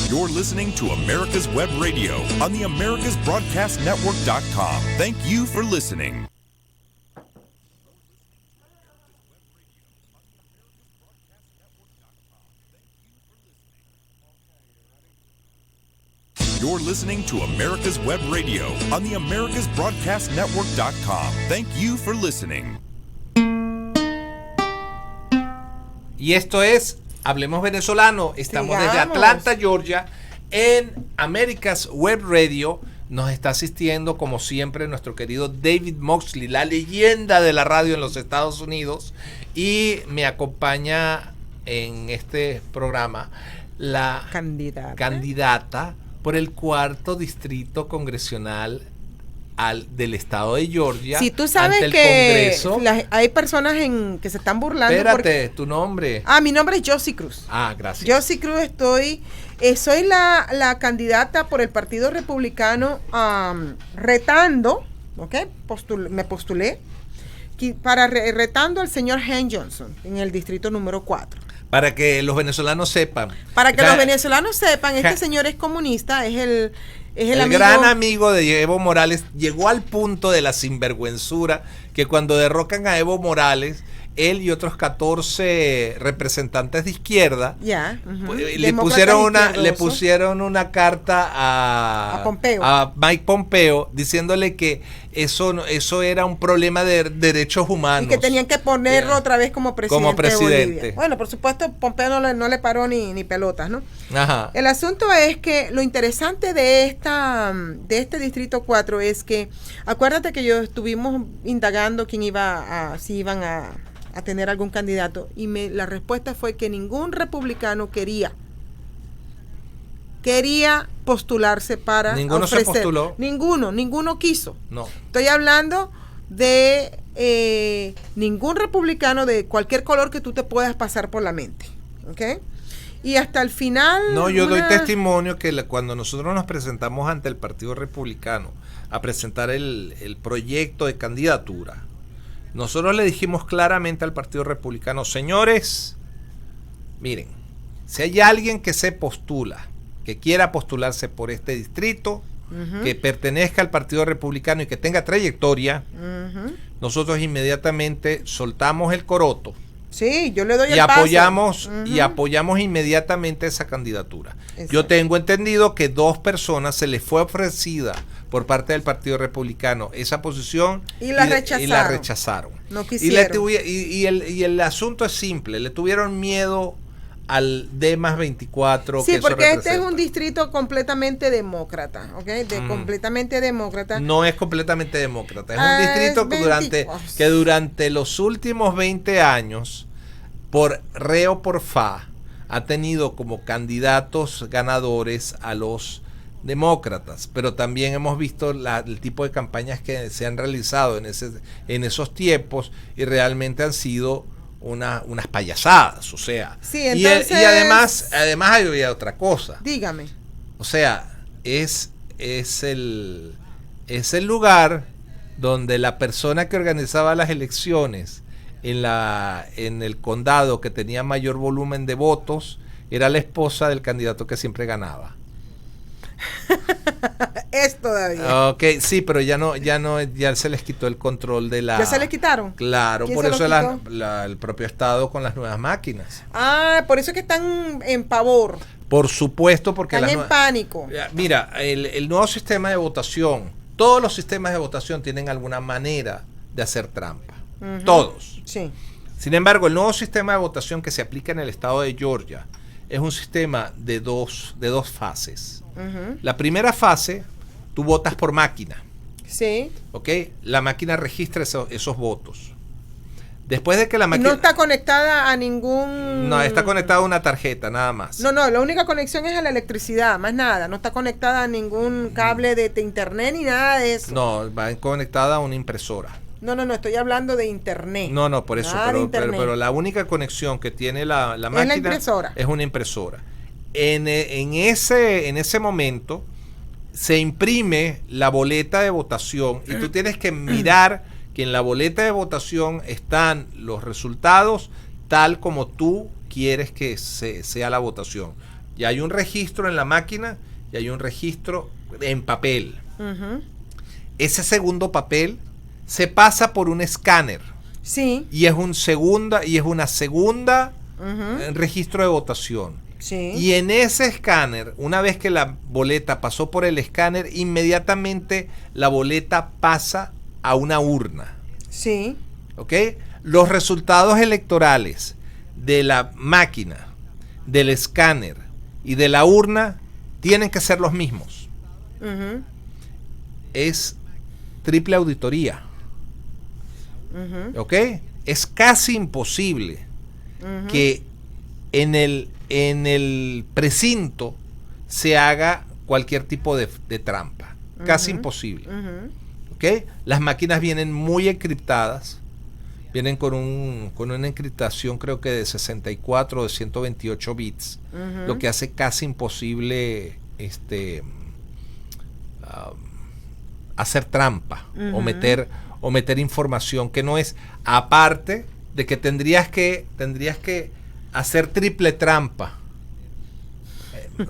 You're listening to America's Web Radio on the AmericasBroadcastNetwork.com. Thank you for listening. You're listening to America's Web Radio on the AmericasBroadcastNetwork.com. Thank you for listening. Y esto es Hablemos Venezolano. Estamos Sigamos. desde Atlanta, Georgia, en America's Web Radio. Nos está asistiendo, como siempre, nuestro querido David Moxley, la leyenda de la radio en los Estados Unidos. Y me acompaña en este programa la candidata por el 4º distrito congresional del estado de Georgia. Si tú sabes ante el que Congreso. hay personas que se están burlando. Espérate, tu nombre. Mi nombre es Josie Cruz. Gracias. Josie Cruz, soy la candidata por el Partido Republicano retando, ¿ok? Me postulé retando al señor Hank Johnson en el distrito número 4. Para que los venezolanos sepan. Los venezolanos sepan, este señor es comunista, es el amigo, gran amigo de Evo Morales. Llegó al punto de la sinvergüenzura que cuando derrocan a Evo Morales, él y otros 14 representantes de izquierda le pusieron una carta a Mike Pompeo diciéndole que eso era un problema de derechos humanos y que tenían que ponerlo otra vez como presidente de Bolivia. Bueno, por supuesto, Pompeo no le paró ni pelotas, ¿no? Ajá. El asunto es que lo interesante de este distrito 4 es que, acuérdate que estuvimos indagando si iban a tener algún candidato, y la respuesta fue que ningún republicano quería postularse para ninguno ofrecer. Se postuló. Ninguno quiso. No. Estoy hablando de ningún republicano de cualquier color que tú te puedas pasar por la mente, ¿ok? Y hasta el final. No, yo doy testimonio que cuando nosotros nos presentamos ante el Partido Republicano a presentar el proyecto de candidatura, nosotros le dijimos claramente al Partido Republicano: señores, miren, si hay alguien que se postula, que quiera postularse por este distrito, que pertenezca al Partido Republicano y que tenga trayectoria, nosotros inmediatamente soltamos el coroto. Sí, yo le doy el paso. Y apoyamos inmediatamente esa candidatura. Exacto. Yo tengo entendido que 2 personas se les fue ofrecida por parte del Partido Republicano esa posición y la rechazaron. No quisieron. Y el asunto es simple, le tuvieron miedo al D+24. Sí, porque este es un distrito completamente demócrata, ¿ok? Completamente demócrata. No es completamente demócrata, es un distrito que durante los últimos 20 años, por re o por fa, ha tenido como candidatos ganadores a los demócratas, pero también hemos visto el tipo de campañas que se han realizado en esos tiempos y realmente han sido unas payasadas, o sea. Sí, entonces, y además había otra cosa. Dígame. O sea, es el lugar donde la persona que organizaba las elecciones en el condado que tenía mayor volumen de votos era la esposa del candidato que siempre ganaba. Es todavía. Ok, sí, pero ya se les quitó el control de la. ¿Ya se les quitaron? Claro, por eso el propio estado con las nuevas máquinas. Por eso es que están en pavor. Por supuesto, porque están en pánico. Mira, el nuevo sistema de votación, todos los sistemas de votación tienen alguna manera de hacer trampa. Todos. Sí. Sin embargo, el nuevo sistema de votación que se aplica en el estado de Georgia es un sistema de dos fases. La primera fase, tú votas por máquina. Sí. ¿Ok? La máquina registra esos votos. Después de que la máquina... No está conectada a ningún... No, está conectada a una tarjeta, nada más. No, la única conexión es a la electricidad, más nada. No está conectada a ningún cable de internet ni nada de eso. No, va conectada a una impresora. No, estoy hablando de internet. No, por eso. Pero la única conexión que tiene la máquina la impresora. Es una impresora. En ese momento se imprime la boleta de votación y tú tienes que mirar que en la boleta de votación están los resultados tal como tú quieres que sea la votación. Y hay un registro en la máquina y hay un registro en papel. Ese segundo papel se pasa por un escáner. Sí. Y es una segunda registro de votación. Sí. Y en ese escáner, una vez que la boleta pasó por el escáner, inmediatamente la boleta pasa a una urna. Sí. ¿Ok? Los resultados electorales de la máquina, del escáner y de la urna tienen que ser los mismos. Es triple auditoría. ¿Ok? Es casi imposible que en el precinto se haga cualquier tipo de trampa. Casi imposible. ¿Ok? Las máquinas vienen muy encriptadas. Vienen con una encriptación creo que de 64 o de 128 bits. Lo que hace casi imposible hacer trampa o meter información que no es, aparte de que tendrías que hacer triple trampa.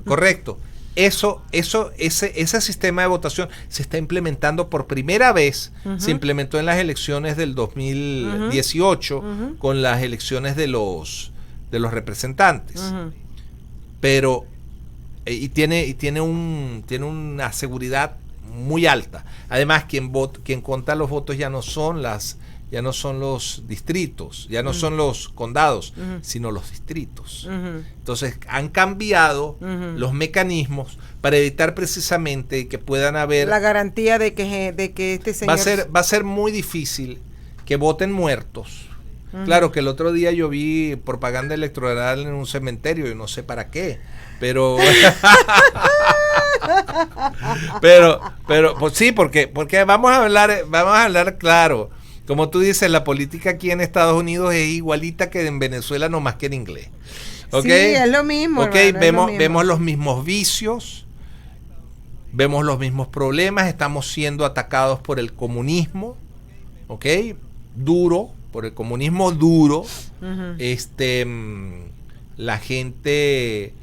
Correcto. Ese sistema de votación se está implementando por primera vez. Se implementó en las elecciones del 2018 con las elecciones de los representantes. Pero tiene una seguridad muy alta. Además, quien cuenta los votos ya no son los distritos, ya no son los condados, sino los distritos. Entonces han cambiado los mecanismos para evitar precisamente que puedan haber la garantía de que este señor va a ser muy difícil que voten muertos. Claro que el otro día yo vi propaganda electoral en un cementerio y no sé para qué, pero pues sí, porque vamos a hablar claro. Como tú dices, la política aquí en Estados Unidos es igualita que en Venezuela, no más que en inglés. ¿Okay? Sí, es lo mismo. Okay, hermano, vemos los mismos vicios, vemos los mismos problemas, estamos siendo atacados por el comunismo, ¿ok? Duro, por el comunismo duro. La gente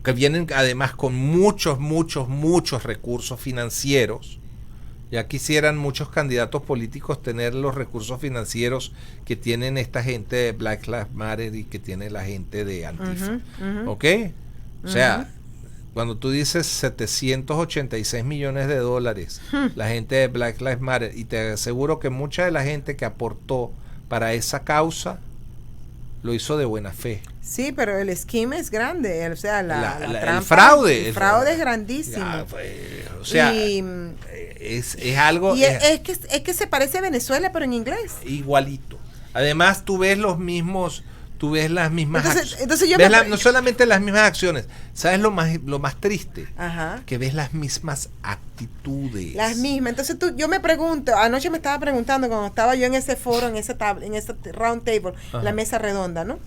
que vienen además con muchos recursos financieros. Ya quisieran muchos candidatos políticos tener los recursos financieros que tienen esta gente de Black Lives Matter y que tiene la gente de Antifa. ¿Ok? O sea, cuando tú dices 786 millones de dólares, la gente de Black Lives Matter, y te aseguro que mucha de la gente que aportó para esa causa lo hizo de buena fe. Sí, pero el esquema es grande, o sea, la trampa, el fraude. El fraude es grandísimo. O sea, es algo... Y es que se parece a Venezuela, pero en inglés. Igualito. Además, tú ves las mismas entonces no solamente las mismas acciones. ¿Sabes lo más triste? Ajá. Que ves las mismas actitudes. Las mismas. Entonces yo me pregunto, anoche me estaba preguntando cuando estaba yo en ese foro, en ese round table, la mesa redonda, ¿no?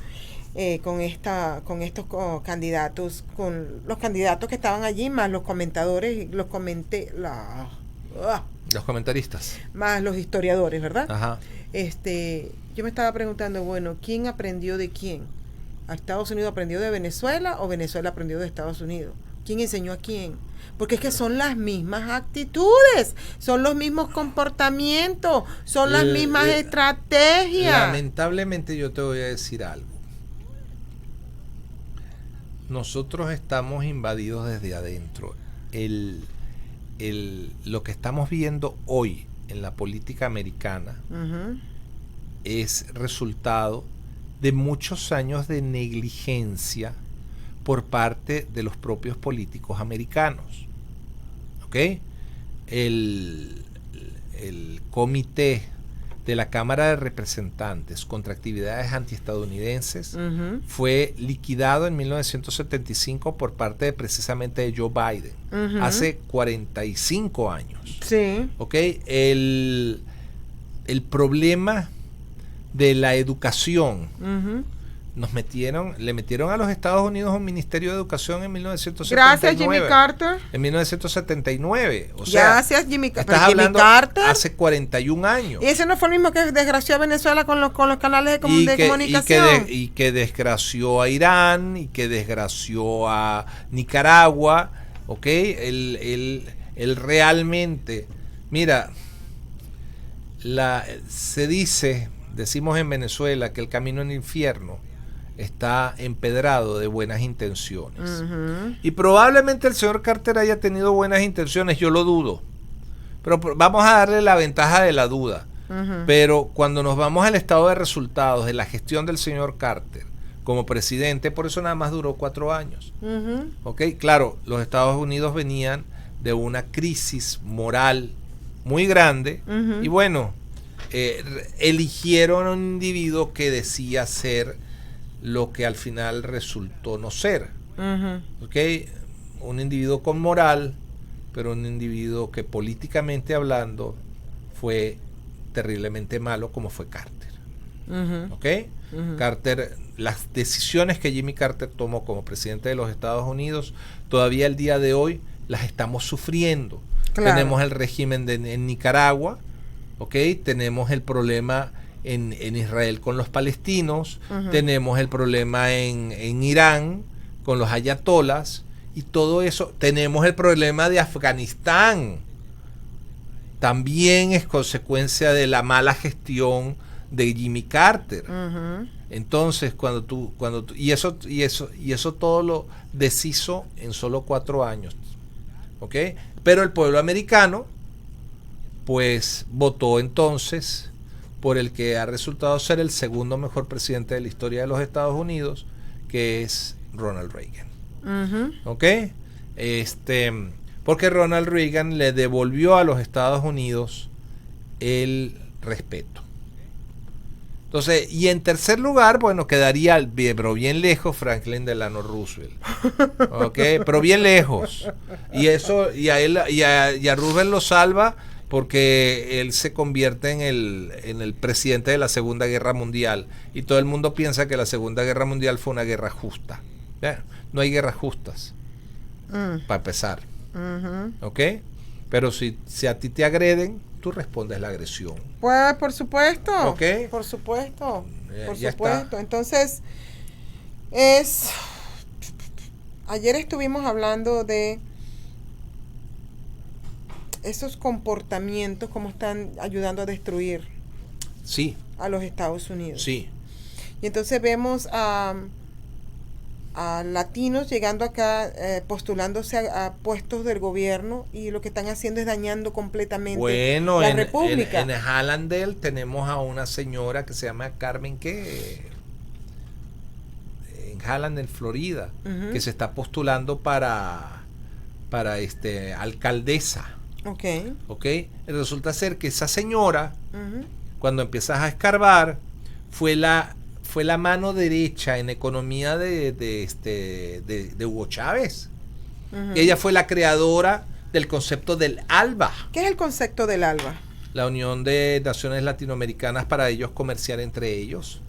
Con estos candidatos, con los candidatos que estaban allí, más los comentadores, los comentaristas. Más los historiadores, ¿verdad? Ajá. Yo me estaba preguntando, bueno, ¿quién aprendió de quién? ¿A Estados Unidos aprendió de Venezuela o Venezuela aprendió de Estados Unidos? ¿Quién enseñó a quién? Porque es que son las mismas actitudes, son los mismos comportamientos, son las mismas estrategias. Lamentablemente yo te voy a decir algo. Nosotros estamos invadidos desde adentro. Lo que estamos viendo hoy en la política americana es resultado de muchos años de negligencia por parte de los propios políticos americanos. ¿Ok? El comité de la Cámara de Representantes contra actividades antiestadounidenses fue liquidado en 1975 por parte precisamente de Joe Biden, hace 45 años. Sí. ¿Ok? El problema de la educación, le metieron a los Estados Unidos un Ministerio de Educación en 1979. Gracias, Jimmy Carter. En 1979. O sea, gracias, Jimmy Carter. Estás hablando Carter. hace 41 años. Y ese no fue el mismo que desgració a Venezuela con los canales de comunicación. Y que desgració a Irán, y que desgració a Nicaragua. ¿Ok? Él realmente... Mira, decimos en Venezuela que el camino al infierno está empedrado de buenas intenciones. Y probablemente el señor Carter haya tenido buenas intenciones, yo lo dudo. Pero vamos a darle la ventaja de la duda. Pero cuando nos vamos al estado de resultados de la gestión del señor Carter como presidente, por eso nada más duró 4 años. ¿Ok? Claro, los Estados Unidos venían de una crisis moral muy grande y bueno, eligieron a un individuo que decía ser lo que al final resultó no ser. ¿Okay? Un individuo con moral, pero un individuo que políticamente hablando fue terriblemente malo, como fue Carter. ¿Okay? Carter, las decisiones que Jimmy Carter tomó como presidente de los Estados Unidos, todavía el día de hoy las estamos sufriendo. Claro. Tenemos el régimen en Nicaragua, ¿okay? Tenemos el problema en Israel con los palestinos, tenemos el problema en Irán con los ayatolas y todo eso. Tenemos el problema de Afganistán, también es consecuencia de la mala gestión de Jimmy Carter. Entonces, y eso todo lo deshizo en solo 4 años, ¿ok? Pero el pueblo americano pues votó entonces por el que ha resultado ser el segundo mejor presidente de la historia de los Estados Unidos, que es Ronald Reagan. ¿Ok? Porque Ronald Reagan le devolvió a los Estados Unidos el respeto. Entonces, y en tercer lugar, bueno, quedaría, pero bien lejos, Franklin Delano Roosevelt. ¿Ok? Pero bien lejos. Y eso, y a Roosevelt lo salva porque él se convierte en el presidente de la Segunda Guerra Mundial y todo el mundo piensa que la Segunda Guerra Mundial fue una guerra justa. ¿Ya? No hay guerras justas, para empezar. ¿Ok? Pero si a ti te agreden, tú respondes la agresión. Pues por supuesto. ¿Ok? Por supuesto. Por ya supuesto. Está. Entonces, ayer estuvimos hablando de esos comportamientos, cómo están ayudando a destruir a los Estados Unidos. Sí. Y entonces vemos a latinos llegando acá, postulándose a puestos del gobierno, y lo que están haciendo es dañando completamente la República. En Hallandale tenemos a una señora que se llama Carmen, en Hallandale, Florida, que se está postulando para alcaldesa. Ok. Resulta ser que esa señora, cuando empiezas a escarbar, fue la mano derecha en economía de Hugo Chávez. Y ella fue la creadora del concepto del ALBA. ¿Qué es el concepto del ALBA? La Unión de Naciones Latinoamericanas, para ellos comerciar entre ellos.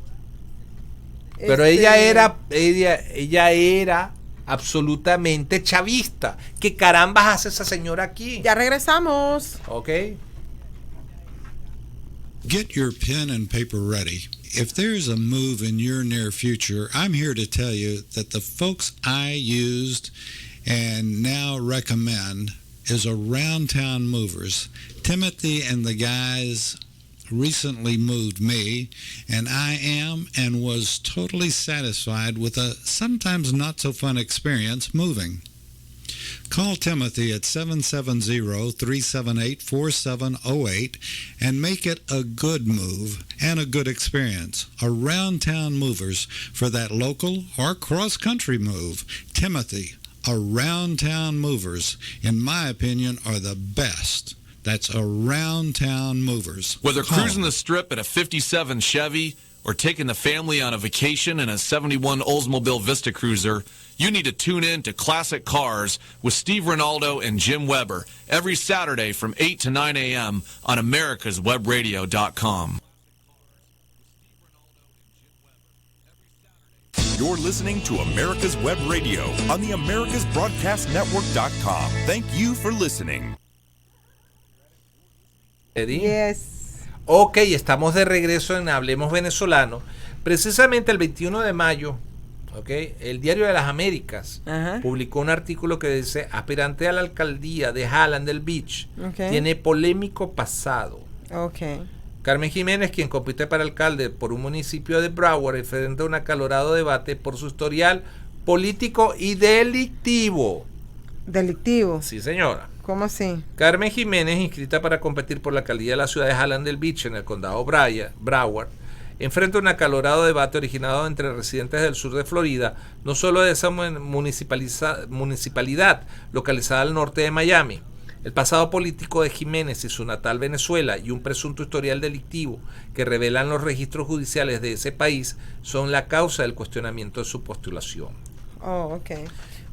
Pero ella era absolutamente chavista. ¿Qué carambas hace esa señora aquí? Ya regresamos. Ok. Get your pen and paper ready. If there's a move in your near future, I'm here to tell you that the folks I used and now recommend is Around Town Movers. Timothy and the guys recently moved me, and I am and was totally satisfied with a sometimes not so fun experience moving. Call Timothy at 770-378-4708 and make it a good move and a good experience. Around Town Movers for that local or cross-country move. Timothy, Around Town Movers, in my opinion, are the best. That's Around Town Movers. Whether Call cruising the strip in a 57 Chevy or taking the family on a vacation in a 71 Oldsmobile Vista Cruiser, you need to tune in to Classic Cars with Steve Ronaldo and Jim Weber every Saturday from 8 to 9 a.m. on americaswebradio.com. You're listening to America's Web Radio on the americasbroadcastnetwork.com. Thank you for listening. Eddie. Yes. Ok, estamos de regreso en Hablemos Venezolano. Precisamente el 21 de mayo, okay, el Diario de las Américas publicó un artículo que dice: aspirante a la alcaldía de Hallandale Beach, tiene polémico pasado. Carmen Jiménez, quien compite para alcalde por un municipio de Broward, enfrenta un acalorado debate por su historial político y delictivo. ¿Delictivo? Sí, señora. ¿Cómo así? Carmen Jiménez, inscrita para competir por la alcaldía de la ciudad de Hallandale Beach en el condado Broward, enfrenta un acalorado debate originado entre residentes del sur de Florida, no solo de esa municipalidad localizada al norte de Miami. El pasado político de Jiménez y su natal Venezuela y un presunto historial delictivo que revelan los registros judiciales de ese país son la causa del cuestionamiento de su postulación. Oh, ok.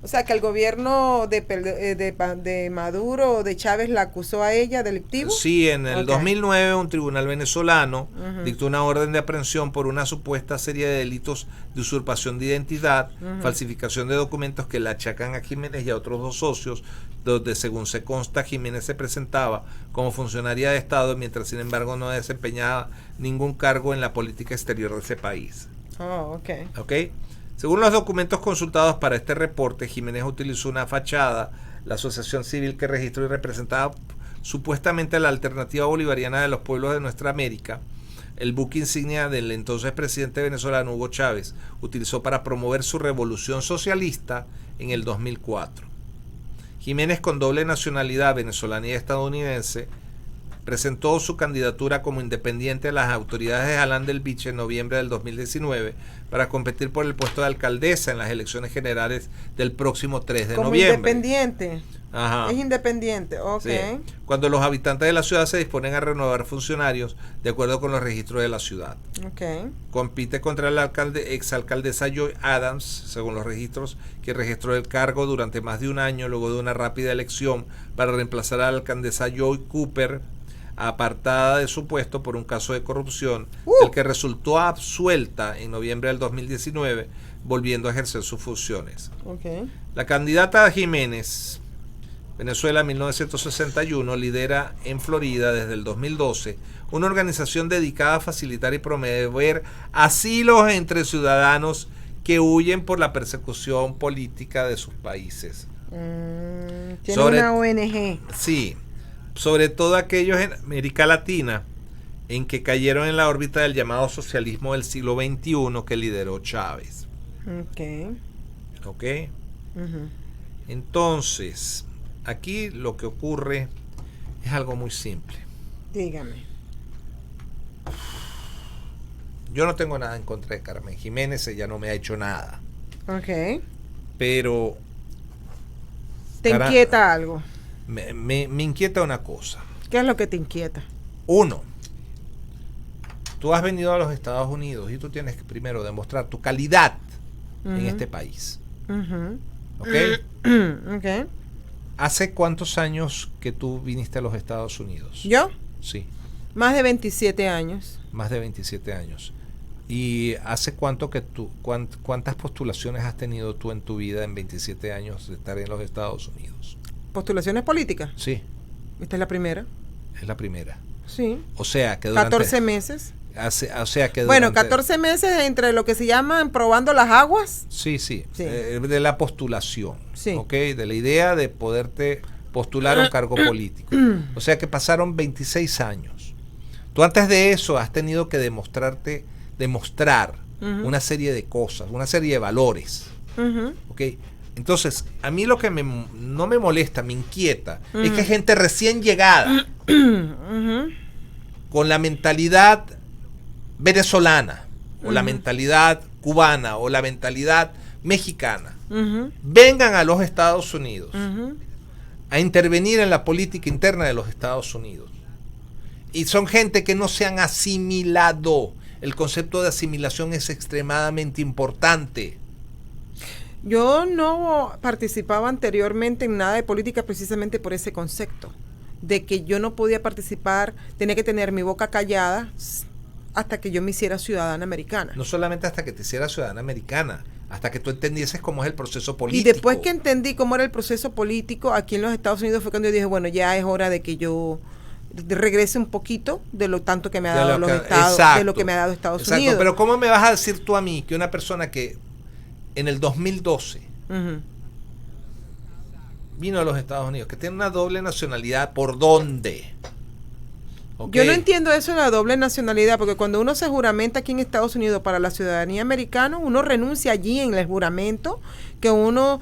O sea, que el gobierno de Maduro o de Chávez la acusó a ella delictivo. Sí, en el 2009 un tribunal venezolano dictó una orden de aprehensión por una supuesta serie de delitos de usurpación de identidad, falsificación de documentos que le achacan a Jiménez y a otros dos socios, donde según se consta Jiménez se presentaba como funcionaria de Estado, mientras sin embargo no desempeñaba ningún cargo en la política exterior de ese país. Oh, ok. ¿Ok? Según los documentos consultados para este reporte, Jiménez utilizó una fachada, la asociación civil que registró y representaba supuestamente la Alternativa Bolivariana de los Pueblos de Nuestra América, el buque insignia del entonces presidente venezolano Hugo Chávez, utilizó para promover su revolución socialista en el 2004. Jiménez, con doble nacionalidad venezolana y estadounidense, presentó su candidatura como independiente a las autoridades de Hallandale Beach en noviembre del 2019 para competir por el puesto de alcaldesa en las elecciones generales del próximo 3 de noviembre. Como independiente. Ajá. Es independiente, ok. Sí. Cuando los habitantes de la ciudad se disponen a renovar funcionarios de acuerdo con los registros de la ciudad. Okay. Compite contra la exalcaldesa Joy Adams, según los registros, que registró el cargo durante más de un año luego de una rápida elección para reemplazar a la alcaldesa Joy Cooper, apartada de su puesto por un caso de corrupción, el que resultó absuelta en noviembre del 2019, volviendo a ejercer sus funciones. Okay. La candidata Jiménez, Venezuela 1961, lidera en Florida desde el 2012 una organización dedicada a facilitar y promover asilos entre ciudadanos que huyen por la persecución política de sus países. Tiene una ONG. Sí, sobre todo aquellos en América Latina en que cayeron en la órbita del llamado socialismo del siglo XXI que lideró Chávez. Ok. Entonces, aquí lo que ocurre es algo muy simple. Dígame. Yo no tengo nada en contra de Carmen Jiménez, ella no me ha hecho nada. Ok. Pero... ¿Te inquieta algo? Me inquieta una cosa. ¿Qué es lo que te inquieta? Uno, tú has venido a los Estados Unidos y tú tienes que primero demostrar tu calidad en este país. ¿Ok? Ok. ¿Hace cuántos años que tú viniste a los Estados Unidos? ¿Yo? Sí. Más de 27 años. Más de 27 años. ¿Y hace cuánto que tú, cuántas postulaciones has tenido tú en tu vida en 27 años de estar en los Estados Unidos? ¿Postulaciones políticas? Sí. ¿Esta es la primera? Es la primera. Sí. O sea que durante... 14 meses. O sea que bueno, 14 meses entre lo que se llaman probando las aguas. Sí. De la postulación. Sí. ¿Ok? De la idea de poderte postular a un cargo político. O sea que pasaron 26 años. Tú antes de eso has tenido que demostrar una serie de cosas, una serie de valores. ¿Ok? Entonces, a mí lo que no me molesta, me inquieta, es que gente recién llegada, con la mentalidad venezolana, o la mentalidad cubana, o la mentalidad mexicana, vengan a los Estados Unidos a intervenir en la política interna de los Estados Unidos. Y son gente que no se han asimilado. El concepto de asimilación es extremadamente importante. Yo no participaba anteriormente en nada de política precisamente por ese concepto, de que yo no podía participar, tenía que tener mi boca callada hasta que yo me hiciera ciudadana americana. No solamente hasta que te hicieras ciudadana americana, hasta que tú entendieses cómo es el proceso político. Y después que entendí cómo era el proceso político aquí en los Estados Unidos fue cuando yo dije, bueno, ya es hora de que yo regrese un poquito de lo tanto que me ha dado los Estados, de lo que me ha dado Estados Unidos. Pero ¿cómo me vas a decir tú a mí que una persona que en el 2012 vino a los Estados Unidos, que tiene una doble nacionalidad, ¿por dónde? Okay. Yo no entiendo eso de la doble nacionalidad, porque cuando uno se juramenta aquí en Estados Unidos para la ciudadanía americana, uno renuncia allí en el juramento que uno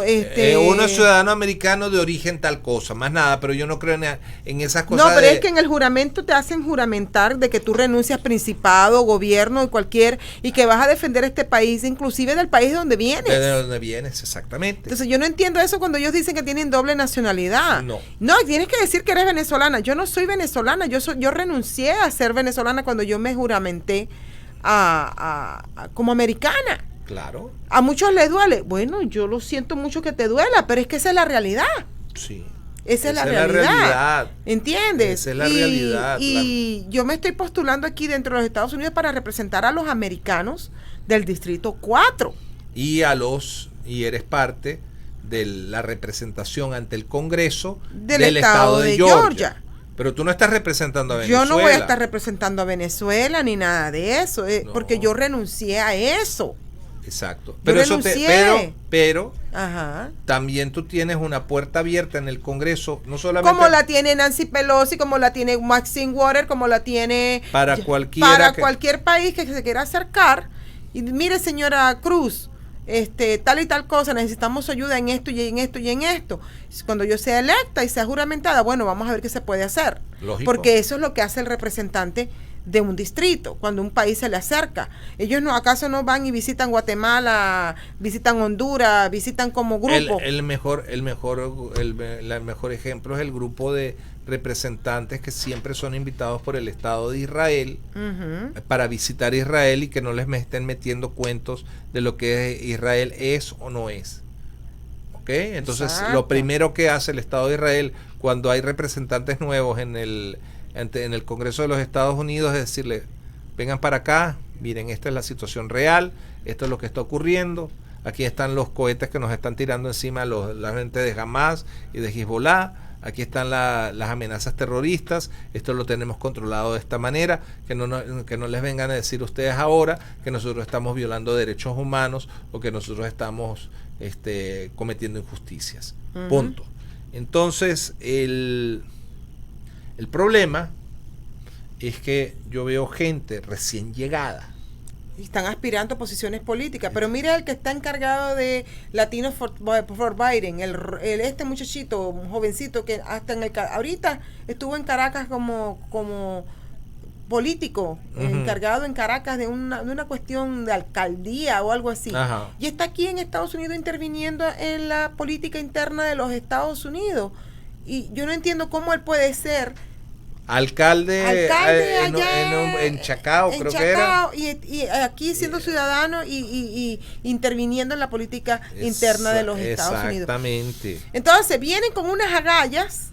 es ciudadano americano de origen tal cosa, más nada, pero yo no creo en esas cosas. No, pero es que en el juramento te hacen juramentar de que tú renuncias principado, gobierno y que vas a defender este país, inclusive del país de donde vienes. De donde vienes, exactamente. Entonces yo no entiendo eso cuando ellos dicen que tienen doble nacionalidad. No, tienes que decir que eres venezolana. Yo no soy venezolana, yo renuncié a ser venezolana cuando yo me juramenté como americana. Claro. A muchos les duele. Bueno, yo lo siento mucho que te duela, pero es que esa es la realidad. Sí. Esa es la realidad. ¿Entiendes? Esa es la realidad. Y yo me estoy postulando aquí dentro de los Estados Unidos para representar a los americanos del Distrito 4. Y eres parte de la representación ante el Congreso del Estado de Georgia. Pero tú no estás representando a Venezuela. Yo no voy a estar representando a Venezuela ni nada de eso, porque yo renuncié a eso. Exacto. Pero también tú tienes una puerta abierta en el Congreso, no solamente como la tiene Nancy Pelosi, como la tiene Maxine Waters, como la tiene para cualquier país que se quiera acercar. Y mire, señora Cruz, tal y tal cosa, necesitamos ayuda en esto y en esto y en esto. Cuando yo sea electa y sea juramentada, bueno, vamos a ver qué se puede hacer. Lógico. Porque eso es lo que hace el representante de un distrito, cuando un país se le acerca. Ellos ¿acaso no van y visitan Guatemala, visitan Honduras, visitan como grupo? El mejor ejemplo es el grupo de representantes que siempre son invitados por el Estado de Israel para visitar Israel y que no les estén metiendo cuentos de lo que Israel es o no es. ¿Ok? Entonces, Exacto. Lo primero que hace el Estado de Israel cuando hay representantes nuevos en el Congreso de los Estados Unidos es decirle, vengan para acá, miren, esta es la situación real, esto es lo que está ocurriendo, aquí están los cohetes que nos están tirando encima la gente de Hamas y de Hezbollah, aquí están las amenazas terroristas, esto lo tenemos controlado de esta manera, que no les vengan a decir ustedes ahora que nosotros estamos violando derechos humanos o que nosotros estamos cometiendo injusticias. Punto. Entonces, el problema es que yo veo gente recién llegada. Y están aspirando a posiciones políticas. Pero mira el que está encargado de Latinos for Biden, este muchachito, un jovencito que hasta ahorita estuvo en Caracas como político, encargado en Caracas de una cuestión de alcaldía o algo así. Ajá. Y está aquí en Estados Unidos interviniendo en la política interna de los Estados Unidos. Y yo no entiendo cómo él puede ser alcalde allá en Chacao, en creo Chacao, que era. Y aquí siendo ciudadano y interviniendo en la política interna de los Estados Unidos. Exactamente. Entonces vienen con unas agallas,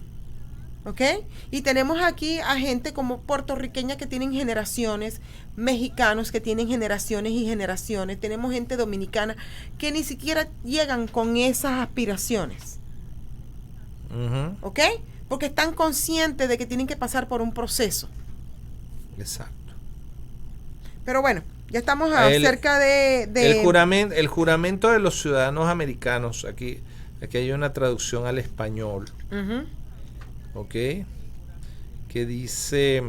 ¿ok? Y tenemos aquí a gente como puertorriqueña que tienen generaciones, mexicanos que tienen generaciones y generaciones, tenemos gente dominicana que ni siquiera llegan con esas aspiraciones. ¿Ok? Porque están conscientes de que tienen que pasar por un proceso. Exacto. Pero bueno, ya estamos cerca de el juramento de los ciudadanos americanos. Aquí hay una traducción al español. ¿Ok? Que dice: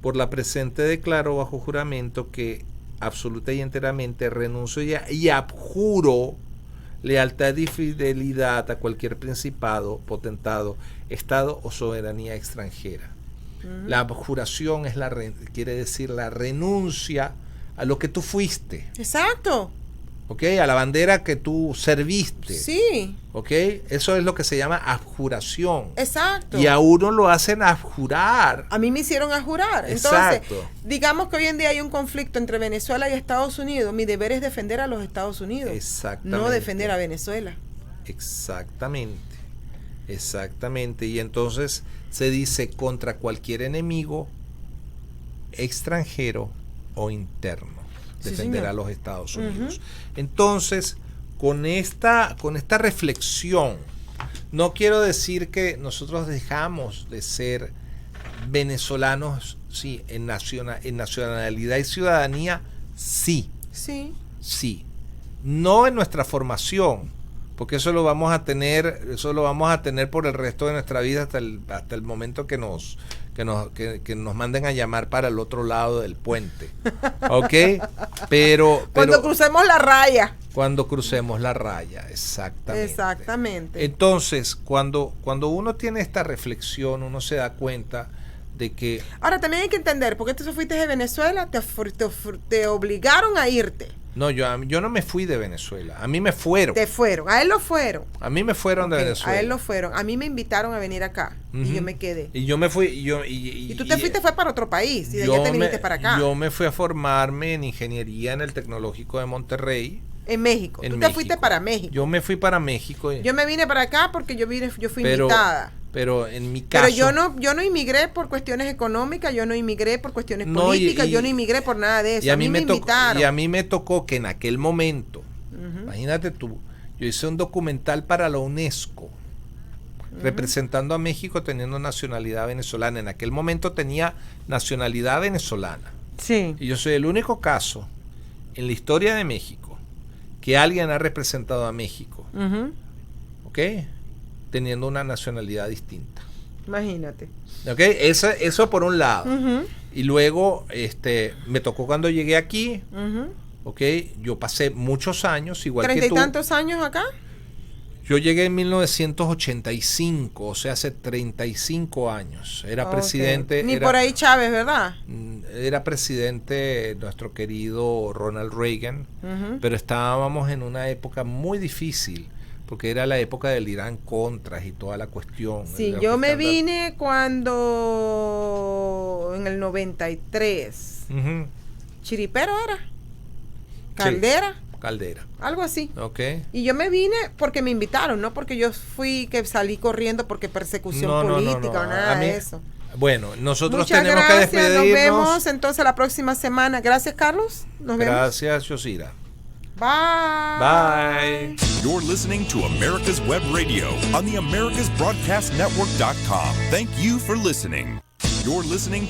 por la presente declaro bajo juramento que absoluta y enteramente renuncio y abjuro lealtad y fidelidad a cualquier principado, potentado, estado o soberanía extranjera. La abjuración es quiere decir la renuncia a lo que tú fuiste. Exacto. ¿Ok? A la bandera que tú serviste. Sí. ¿Ok? Eso es lo que se llama abjuración. Exacto. Y a uno lo hacen abjurar. A mí me hicieron abjurar. Exacto. Entonces, digamos que hoy en día hay un conflicto entre Venezuela y Estados Unidos. Mi deber es defender a los Estados Unidos. Exactamente. No defender a Venezuela. Exactamente. Exactamente. Y entonces se dice contra cualquier enemigo extranjero o interno. Defender a los Estados Unidos. Entonces, con esta reflexión, no quiero decir que nosotros dejamos de ser venezolanos, sí, en nacionalidad y ciudadanía, sí. Sí. Sí. No en nuestra formación, porque eso lo vamos a tener por el resto de nuestra vida hasta el momento que nos manden a llamar para el otro lado del puente. ¿Ok? Pero cuando crucemos la raya. Cuando crucemos la raya, exactamente. Exactamente. Entonces, cuando uno tiene esta reflexión, uno se da cuenta de que... Ahora, también hay que entender, porque tú fuiste de Venezuela, te obligaron a irte. No, yo no me fui de Venezuela. A mí me fueron. Te fueron. A él lo fueron. A mí me fueron de Venezuela. A él lo fueron. A mí me invitaron a venir acá. Y yo me quedé. Y yo me fui. Y tú te fuiste fue para otro país. Y de allá te viniste para acá. Yo me fui a formarme en ingeniería en el Tecnológico de Monterrey. En México. Tú te fuiste para México. Yo me fui para México. Yo me vine para acá porque yo fui invitada. Pero en mi caso... Pero yo no inmigré por cuestiones económicas, yo no inmigré por cuestiones políticas, yo no inmigré por nada de eso. Y a mí me invitaron. Y a mí me tocó que en aquel momento, imagínate tú, yo hice un documental para la UNESCO, representando a México teniendo nacionalidad venezolana. En aquel momento tenía nacionalidad venezolana. Sí. Y yo soy el único caso en la historia de México que alguien ha representado a México. ¿Ok? Teniendo una nacionalidad distinta. Imagínate. ¿Ok? Eso por un lado. Y luego me tocó cuando llegué aquí. ¿Ok? Yo pasé muchos años, igual que tú. ¿30 y tantos años acá? Yo llegué en 1985, o sea, hace 35 años. Era presidente... Ni por ahí Chávez, ¿verdad? Era presidente nuestro querido Ronald Reagan, pero estábamos en una época muy difícil, porque era la época del Irán Contras y toda la cuestión. Sí, yo me vine cuando... en el 93. ¿Chiripero era? ¿Caldera? Sí, Caldera. Algo así. Ok. Y yo me vine porque me invitaron, no porque yo salí corriendo porque persecución política o nada de eso. Bueno, nosotros Muchas tenemos gracias, que despedirnos. Nos vemos entonces la próxima semana. Gracias, Carlos. Nos vemos. Gracias, Yosira. Bye. Bye. You're listening to America's Web Radio on the AmericasBroadcastNetwork.com. Thank you for listening. You're listening